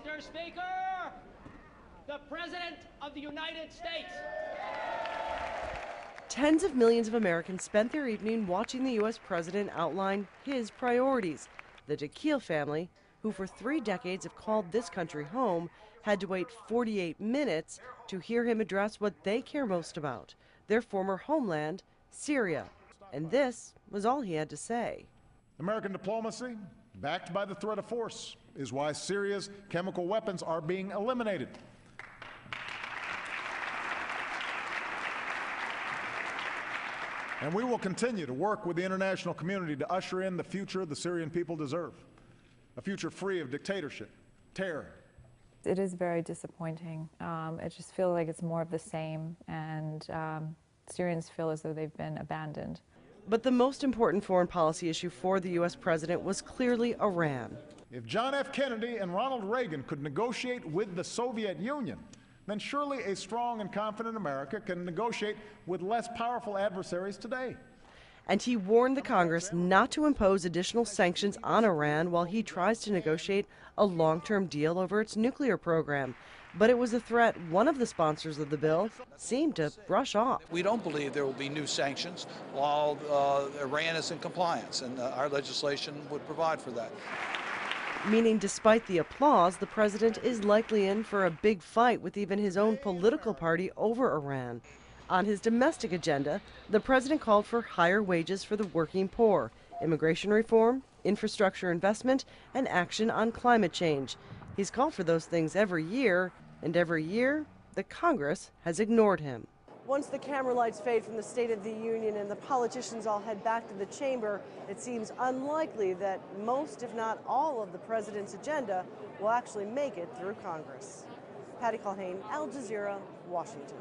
Mr. Speaker, the President of the United States. Tens of millions of Americans spent their evening watching the U.S. president outline his priorities. The Dequille family, who for 3 decades have called this country home, had to wait 48 minutes to hear him address what they care most about, their former homeland, Syria. And this was all he had to say. American diplomacy, backed by the threat of force, is why Syria's chemical weapons are being eliminated. And we will continue to work with the international community to usher in the future the Syrian people deserve, a future free of dictatorship, terror. It is very disappointing. I just feel like it's more of the same, and Syrians feel as though they've been abandoned. But the most important foreign policy issue for the U.S. president was clearly Iran. If John F. Kennedy and Ronald Reagan could negotiate with the Soviet Union, then surely a strong and confident America can negotiate with less powerful adversaries today. And he warned the Congress not to impose additional sanctions on Iran while he tries to negotiate a long-term deal over its nuclear program. But it was a threat one of the sponsors of the bill seemed to brush off. We don't believe there will be new sanctions while Iran is in compliance, and our legislation would provide for that. Meaning, despite the applause, the president is likely in for a big fight with even his own political party over Iran. On his domestic agenda, the president called for higher wages for the working poor, immigration reform, infrastructure investment, and action on climate change. He's called for those things every year, and every year, the Congress has ignored him. Once the camera lights fade from the State of the Union and the politicians all head back to the chamber, it seems unlikely that most, if not all, of the president's agenda will actually make it through Congress. Patty Culhane, Al Jazeera, Washington.